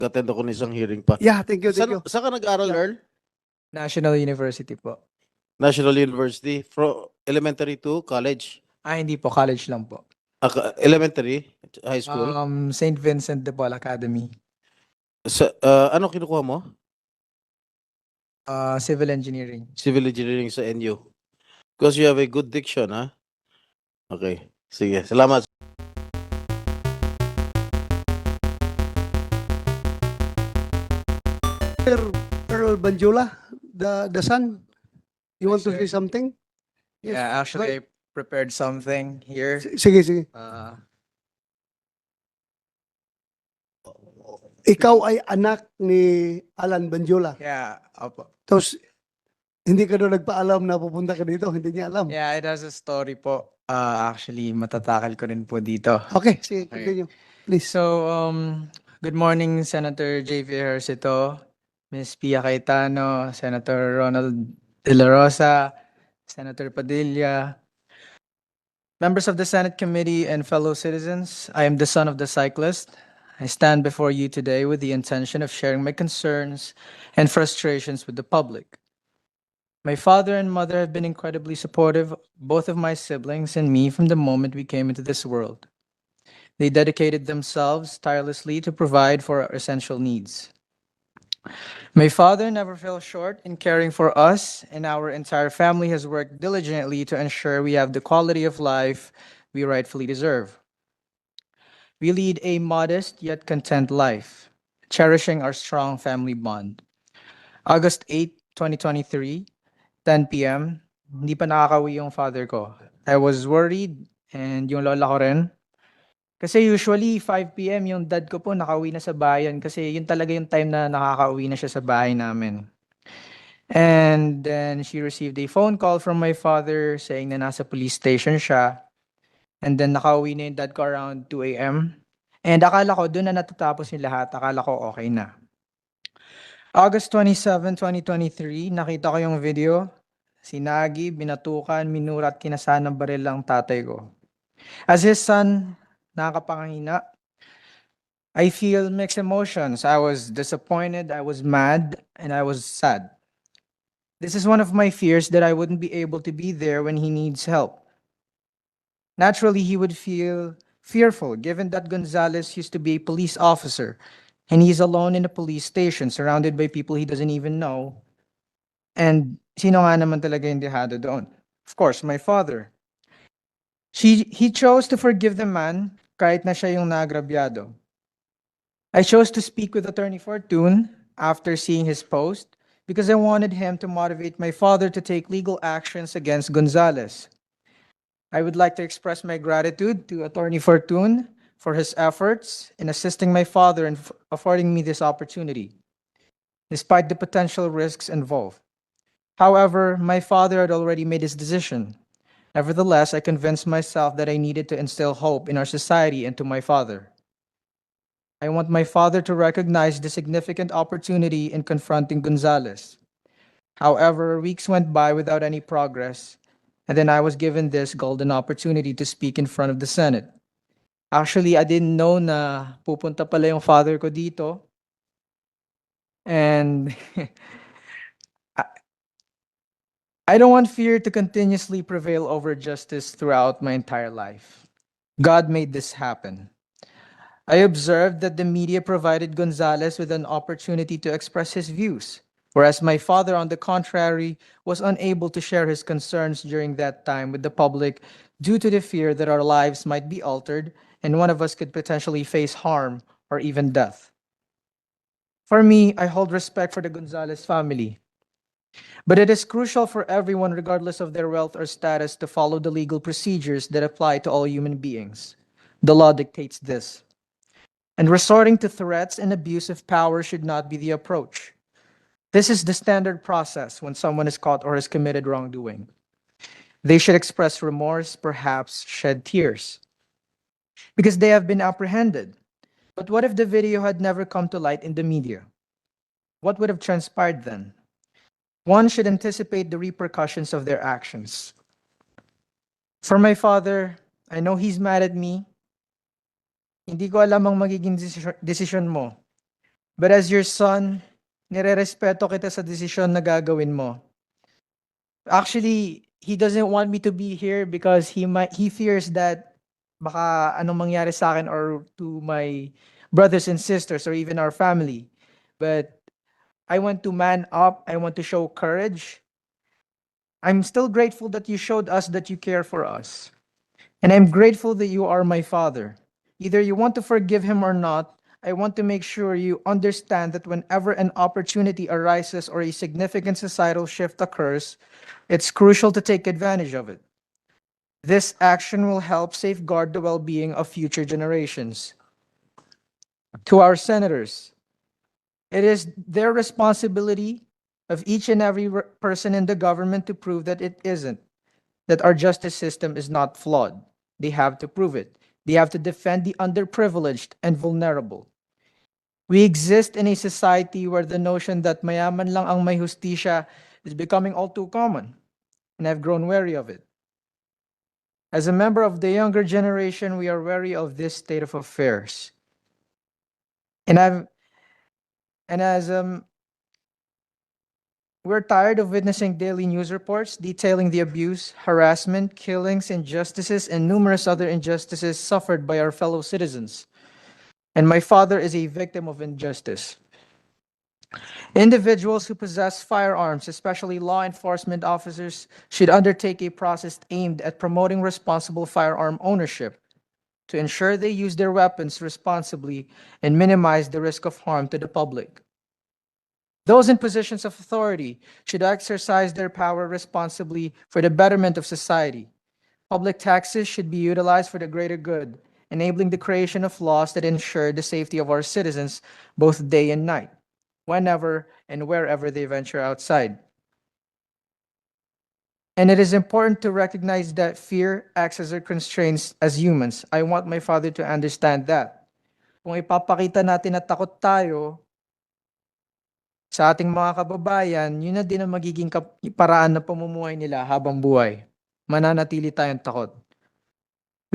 Attend ako ng isang hearing pa. Yeah, thank you, thank you. Saan ka nag-aral, Yeah. Earl? National University po. National University. From elementary to college? Hindi po, college lang po. Elementary? High school? St. Vincent de Paul Academy. Ano kinukuha mo? Civil engineering. Civil engineering sa NU. Because you have a good diction, ha? Okay. Sige. Salamat. Earl Banjula, the son, you want to Yes, say sir. something? Yes, Yeah, actually, I prepared something here. Sige, sige. Ikaw ay anak ni Allan Banjula. Yeah, opo. Tapos, hindi ka doon nagpaalam na pupunta ka dito. Hindi niya alam. Yeah, it has a story po. Actually, matatakal ko rin po dito. Okay, sige, continue. Please. So, good morning, Senator J.V. Ejercito, Ms. Pia Cayetano, Senator Ronald De La Rosa, Senator Padilla, members of the Senate Committee, and fellow citizens. I am the son of the cyclist. I stand before you today with the intention of sharing my concerns and frustrations with the public. My father and mother have been incredibly supportive, both of my siblings and me, from the moment we came into this world. They dedicated themselves tirelessly to provide for our essential needs. My father never fell short in caring for us, and our entire family has worked diligently to ensure we have the quality of life we rightfully deserve. We lead a modest yet content life, cherishing our strong family bond. August 8, 2023, 10 p.m., hindi pa nakakauwi yung father ko. I was worried, and yung lola ko rin. Kasi usually 5 p.m. yung dad ko po nakauwi na sa bayan kasi yun talaga yung time na nakakauwi na siya sa bahay namin. And then she received a phone call from my father saying na nasa police station siya. And then nakauwi na yung dad ko around 2 a.m. And akala ko doon na natatapos yung lahat. Akala ko okay na. August 27, 2023, nakita ko yung video. Sinagi, binatukan, minurat, kinasahan ng baril ang tatay ko. As his son, nakakapangahina. I feel mixed emotions. I was disappointed, I was mad, and I was sad. This is one of my fears that I wouldn't be able to be there when he needs help. Naturally, he would feel fearful given that Gonzalez used to be a police officer and he's alone in a police station surrounded by people he doesn't even know. And sino nga naman talaga yung dehado doon? Of course, my father. He chose to forgive the man kahit na siya yung nagrabyado. I chose to speak with Attorney Fortune after seeing his post because I wanted him to motivate my father to take legal actions against Gonzalez. I would like to express my gratitude to Attorney Fortune for his efforts in assisting my father and affording me this opportunity, despite the potential risks involved. However, my father had already made his decision. Nevertheless, I convinced myself that I needed to instill hope in our society and to my father. I want my father to recognize the significant opportunity in confronting Gonzalez. However, weeks went by without any progress, and then I was given this golden opportunity to speak in front of the Senate. Actually, I didn't know na pupunta pala yung father ko dito. And I don't want fear to continuously prevail over justice throughout my entire life. God made this happen. I observed that the media provided Gonzalez with an opportunity to express his views, whereas my father, on the contrary, was unable to share his concerns during that time with the public due to the fear that our lives might be altered and one of us could potentially face harm or even death. For me, I hold respect for the Gonzalez family. But it is crucial for everyone, regardless of their wealth or status, to follow the legal procedures that apply to all human beings. The law dictates this. And resorting to threats and abuse of power should not be the approach. This is the standard process when someone is caught or has committed wrongdoing. They should express remorse, perhaps shed tears, because they have been apprehended. But what if the video had never come to light in the media? What would have transpired then? One should anticipate the repercussions of their actions. For my father, I know he's mad at me. Hindi ko alam ang magiging desisyon mo. But as your son, nirerespeto kita sa desisyon na gagawin mo. Actually, he doesn't want me to be here because he fears that baka anong mangyari sa akin or to my brothers and sisters or even our family. But I want to man up. I want to show courage. I'm still grateful that you showed us that you care for us. And I'm grateful that you are my father. Either you want to forgive him or not, I want to make sure you understand that whenever an opportunity arises or a significant societal shift occurs, it's crucial to take advantage of it. This action will help safeguard the well being of future generations. To our senators, it is their responsibility of each and every person in the government to prove that it isn't, that our justice system is not flawed. They have to prove it. They have to defend the underprivileged and vulnerable. We exist in a society where the notion that mayaman lang ang may hustisya is becoming all too common, and I've grown wary of it. As a member of the younger generation, we are wary of this state of affairs. And we're tired of witnessing daily news reports detailing the abuse, harassment, killings, injustices, and numerous other injustices suffered by our fellow citizens. And my father is a victim of injustice. Individuals who possess firearms, especially law enforcement officers, should undertake a process aimed at promoting responsible firearm ownership to ensure they use their weapons responsibly and minimize the risk of harm to the public. Those in positions of authority should exercise their power responsibly for the betterment of society. Public taxes should be utilized for the greater good, enabling the creation of laws that ensure the safety of our citizens both day and night, whenever and wherever they venture outside. And it is important to recognize that fear acts as our constraints as humans. I want my father to understand that. Kung ipapakita natin na takot tayo sa ating mga kababayan, yun na din ang magiging paraan na pamumuhay nila habang buhay. Mananatili tayong takot.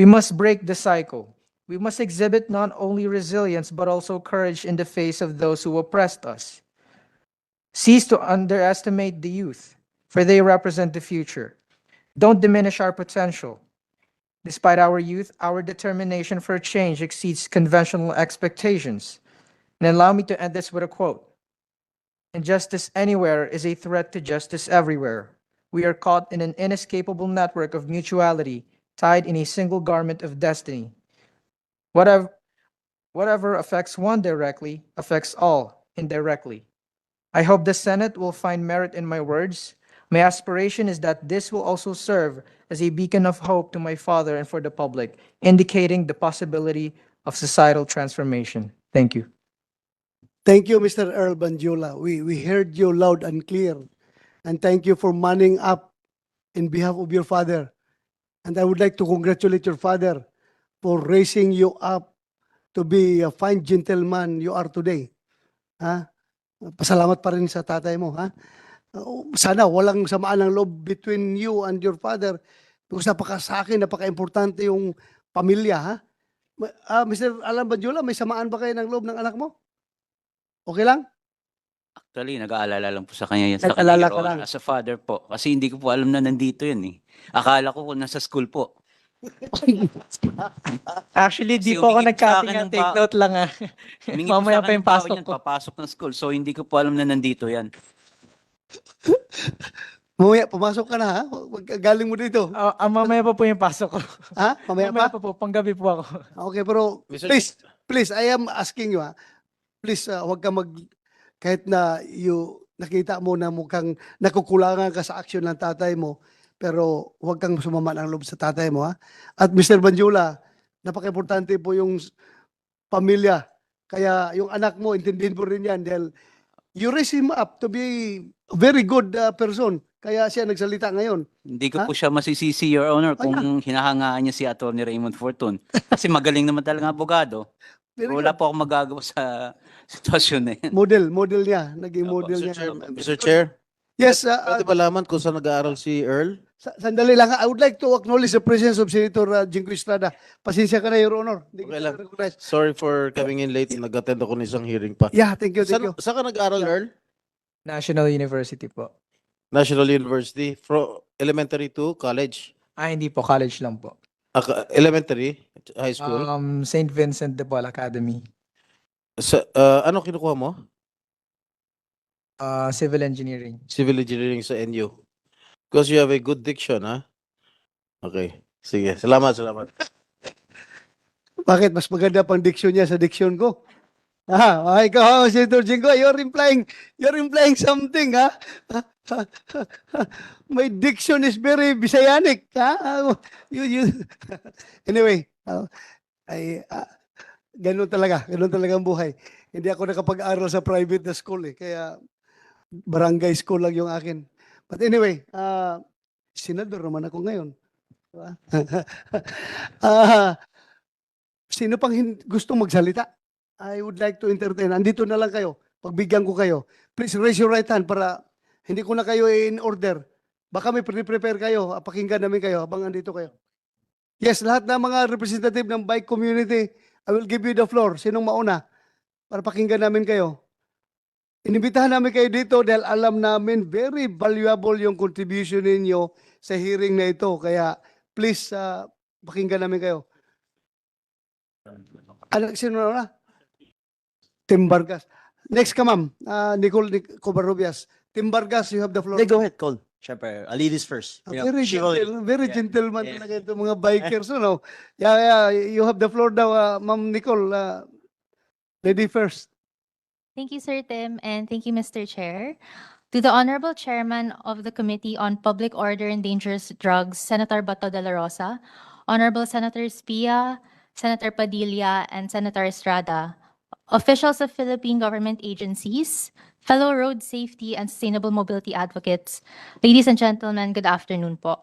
We must break the cycle. We must exhibit not only resilience but also courage in the face of those who oppressed us. Cease to underestimate the youth, for they represent the future. Don't diminish our potential. Despite our youth, our determination for change exceeds conventional expectations. And allow me to end this with a quote. Injustice anywhere is a threat to justice everywhere. We are caught in an inescapable network of mutuality, tied in a single garment of destiny. Whatever affects one directly affects all indirectly. I hope the Senate will find merit in my words. My aspiration is that this will also serve as a beacon of hope to my father and for the public, indicating the possibility of societal transformation. Thank you. Thank you, Mr. Earl Banjula. We heard you loud and clear. And thank you for manning up in behalf of your father. And I would like to congratulate your father for raising you up to be a fine gentleman you are today. Ha? Pasalamat pa rin sa tatay mo. Ha? Sana walang samaan ng loob between you and your father because sa akin, napaka-importante yung pamilya. Ha? Mr. Allan Banjula, may samaan ba kayo ng loob ng anak mo? Okay lang? Actually, nag-aalala lang po sa kanya yan. Sa Nag-aalala kanya, ka Your lang. Honor, as a father po. Kasi hindi ko po alam na nandito yun eh. Akala ko kung nasa school po. Actually, di Kasi po ako umigip sa akin nag-copy nga. ng Take note lang ah. Humingi po Mamaya sa pa akin yung ng bao pasok niyan, ko. papasok ng school. So, hindi ko po alam na nandito yan. Mamaya, pumasok ka na ha? Galing mo dito. Mamaya pa po yung pasok ko. Ha? Mamaya pa? Mamaya pa po, panggabi po ako. Okay, pero Mr. please, I am asking you ha. Please, huwag ka kahit na nakita mo na mukhang nakukulangan ka sa action ng tatay mo, pero huwag kang sumama ng loob sa tatay mo ha. At Mr. Banjula, napaka-importante po yung pamilya. Kaya yung anak mo, intindihin po rin yan dahil you raise him up to be a very good person. Kaya siya nagsalita ngayon. Hindi ko Ha? po siya masisisi, Your Honor, kung Ano? hinahangaan niya si Atty. Raymond Fortun. Kasi magaling naman talaga abogado. Very Wala good. po akong magagawa sa sitwasyon na yan. Model niya. Naging Opo, model Mr. niya. Chair, Mr. Chair, Yes, Pwede ba laman kung saan nag-aaral si Earl? sandali lang. I would like to acknowledge the presence of Senator Jinggoy Estrada. Pasensya ka na, Your Honor. Hindi Okay kita lang. na-recognize. Sorry for coming in late. Nag-attend ako ng isang hearing pa. Yeah, thank you, thank you. Saan ka nag-aaral, Yeah. Earl? National University po. National University. From elementary to college. Hindi po, college lang po. Elementary, high school. St. Vincent de Paul Academy. Ano kinukuha mo? Civil engineering. Civil engineering sa NU. Because you have a good diction, ha? Okay. Sige. Salamat. Bakit? Mas maganda pang diksyon niya sa diksyon ko. Ikaw, Senator Jinggoy, you're implying something, ha? My diction is very Bisayanic, ha? Anyway, ganun talaga ang buhay. Hindi ako nakapag-aral sa private na school, kaya barangay school lang yung akin. But anyway, senador naman ako ngayon. Diba? Sino pang gustong magsalita? I would like to entertain. Andito na lang kayo. Pagbigyan ko kayo. Please raise your right hand para hindi ko na kayo in order. Baka may prepare kayo. Pakinggan namin kayo habang andito kayo. Yes, lahat ng mga representative ng bike community, I will give you the floor. Sinong mauna? Para pakinggan namin kayo. Inibitahan namin kayo dito dahil alam namin very valuable yung contribution ninyo sa hearing na ito. Kaya please, pakinggan namin kayo. Sino na? Tim Vargas. Next ka, ma'am. Nicole Covarrubias. Tim Vargas, you have the floor. Go ahead, Cole. Siyempre, ladies first. You know, Very chivalry. very Yeah. gentleman Yeah. talaga itong mga bikers. No? Yeah, you have the floor daw, ma'am Nicole. Lady first. Thank you, Sir Tim, and thank you, Mr. Chair. To the Honorable Chairman of the Committee on Public Order and Dangerous Drugs, Senator Bato de la Rosa, Honorable Senators Pia, Senator Padilla, and Senator Estrada, officials of Philippine government agencies, fellow road safety and sustainable mobility advocates, ladies and gentlemen, good afternoon po.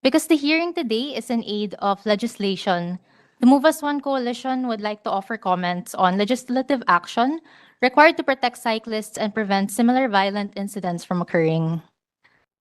Because the hearing today is in aid of legislation, the Move As One Coalition would like to offer comments on legislative action required to protect cyclists and prevent similar violent incidents from occurring.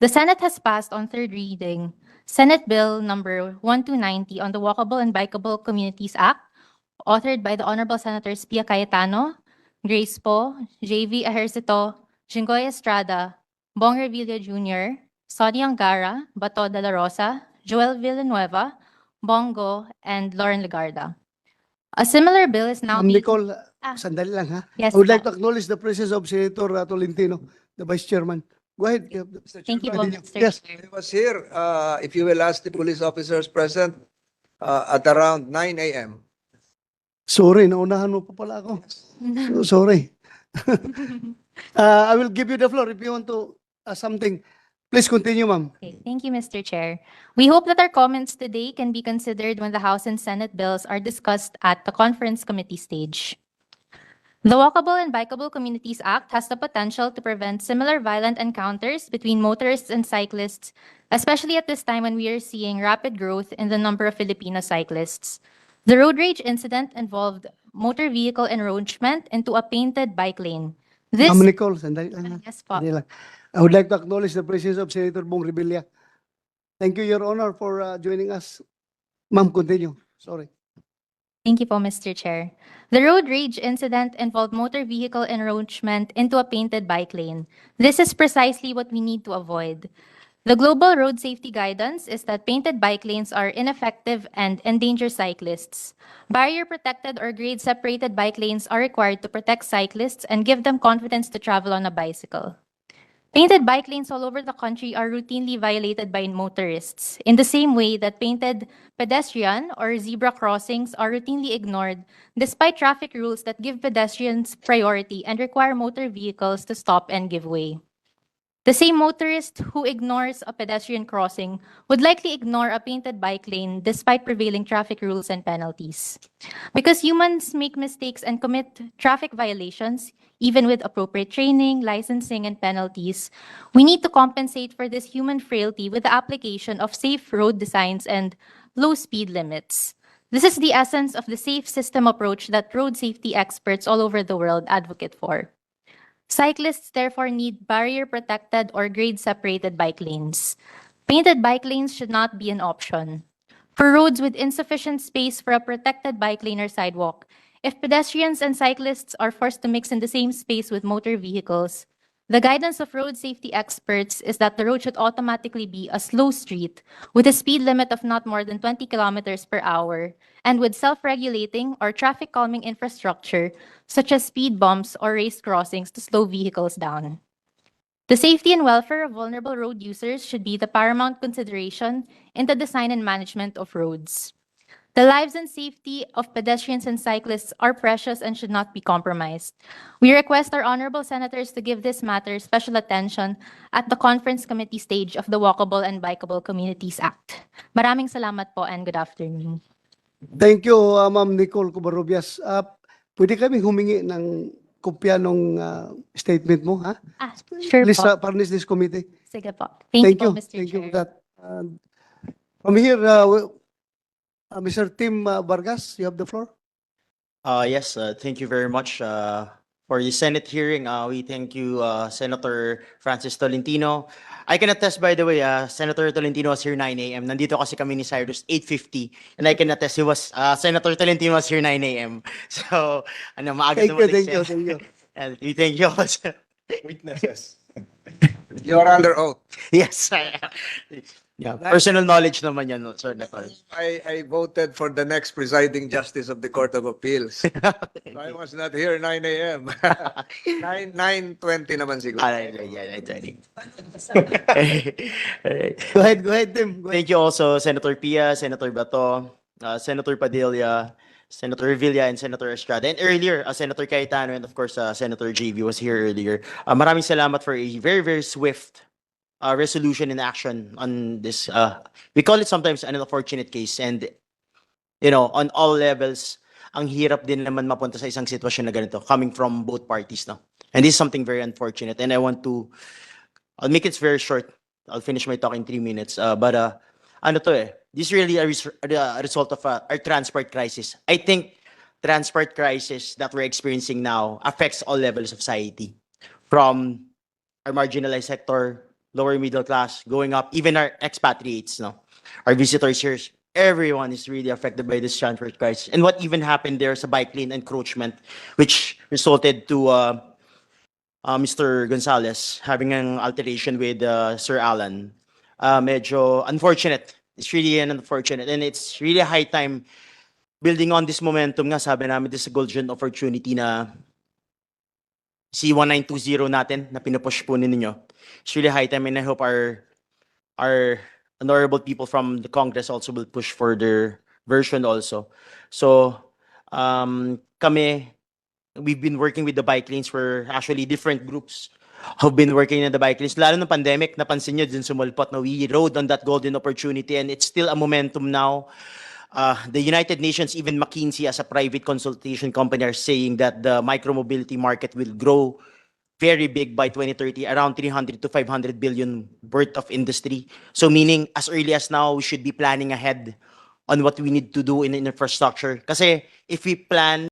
The Senate has passed on third reading Senate Bill number 1290 on the Walkable and Bikeable Communities Act, authored by the Honorable Senators Pia Cayetano, Grace Poe, J.V. Ejercito, Jinggoy Estrada, Bong Revilla Jr., Sonny Angara, Bato de la Rosa, Joel Villanueva, Bongo, and Lauren Legarda. A similar bill is now Ma'am being... Nicole, Ah. sandali lang, ha? Yes, I would like po. to acknowledge the presence of Senator Tolentino, the Vice Chairman. Go ahead. Thank you po, Mr. Yes. Chair. I was here, if you will ask the police officers present, at around 9 a.m. Sorry, naunahan mo pa pala ako. So, sorry. I will give you the floor if you want to something. Please continue, ma'am. Okay, thank you, Mr. Chair. We hope that our comments today can be considered when the House and Senate bills are discussed at the conference committee stage. The Walkable and Bikeable Communities Act has the potential to prevent similar violent encounters between motorists and cyclists, especially at this time when we are seeing rapid growth in the number of Filipino cyclists. The road rage incident involved motor vehicle enroachment into a painted bike lane. This, Ma'am Nicole, sandali lang. ha? yes po. Sandali lang. I would like to acknowledge the presence of Senator Bong Revilla. Thank you, Your Honor, for joining us. Ma'am, continue. Sorry. Thank you po, Mr. Chair. The road rage incident involved motor vehicle enroachment into a painted bike lane. This is precisely what we need to avoid. The global road safety guidance is that painted bike lanes are ineffective and endanger cyclists. Barrier-protected or grade-separated bike lanes are required to protect cyclists and give them confidence to travel on a bicycle. Painted bike lanes all over the country are routinely violated by motorists, in the same way that painted pedestrian or zebra crossings are routinely ignored, despite traffic rules that give pedestrians priority and require motor vehicles to stop and give way. The same motorist who ignores a pedestrian crossing would likely ignore a painted bike lane despite prevailing traffic rules and penalties. Because humans make mistakes and commit traffic violations, even with appropriate training, licensing, and penalties, we need to compensate for this human frailty with the application of safe road designs and low speed limits. This is the essence of the safe system approach that road safety experts all over the world advocate for. Cyclists therefore need barrier-protected or grade-separated bike lanes. Painted bike lanes should not be an option. For roads with insufficient space for a protected bike lane or sidewalk, if pedestrians and cyclists are forced to mix in the same space with motor vehicles, the guidance of road safety experts is that the road should automatically be a slow street with a speed limit of not more than 20 kilometers per hour and with self-regulating or traffic calming infrastructure such as speed bumps or raised crossings to slow vehicles down. The safety and welfare of vulnerable road users should be the paramount consideration in the design and management of roads. The lives and safety of pedestrians and cyclists are precious and should not be compromised. We request our honorable senators to give this matter special attention at the conference committee stage of the Walkable and Bikeable Communities Act. Maraming salamat po and good afternoon. Thank you, Ma'am Nicole Covarrubias. Pwede kami humingi ng kopya ng statement mo, ha? Sure Please po. furnish this committee. Sige po. Thank you po, Mr. Thank you Chair. for that. From here, Mr. Tim Vargas, you have the floor. Yes, thank you very much for the Senate hearing. We thank you, Senator Francis Tolentino. I can attest, by the way, Senator Tolentino was here 9 a.m. Nandito kasi kami ni Cyrus 8:50, and I can attest Senator Tolentino was here 9 a.m. So, maaga Thank you, dumating thank you, siya. thank you. And we thank you also. Witnesses. You're under oath. Yes. Yeah, personal knowledge naman yan, no, sir. I voted for the next presiding justice of the Court of Appeals. So I was not here 9 a.m. 9:20 naman siguro. Go ahead, Tim. Go ahead. Thank you also, Senator Pia, Senator Bato, Senator Padilla, Senator Villa, and Senator Estrada. And earlier, Senator Cayetano, and of course, Senator JV was here earlier. Maraming salamat for a very, very swift resolution and action on this. We call it sometimes an unfortunate case. And, on all levels, ang hirap din naman mapunta sa isang sitwasyon na ganito, coming from both parties. No? And this is something very unfortunate. And I'll make it very short. I'll finish my talk in 3 minutes. This is really a result of our transport crisis. I think transport crisis that we're experiencing now affects all levels of society, from our marginalized sector, lower middle class, going up, even our expatriates, our visitors here. Everyone is really affected by this transport crisis. And what even happened there is a bike lane encroachment, which resulted to Mr. Gonzalez having an altercation with Sir Allan. Medyo unfortunate. It's really an unfortunate. And it's really a high time building on this momentum nga, sabi namin, this is a golden opportunity na C1920 natin na pinupush po ninyo. It's really high time, and I hope our honorable people from the Congress also will push for their version also. So we've been working with the bike lanes. We're actually different groups have been working in the bike lanes. Lalo ng pandemic, napansin nyo din sumulpot na we rode on that golden opportunity, and it's still a momentum now. The United Nations, even McKinsey as a private consultation company, are saying that the micromobility market will grow very big by 2030, around 300 to 500 billion worth of industry. So meaning, as early as now, we should be planning ahead on what we need to do in infrastructure. Kasi if we plan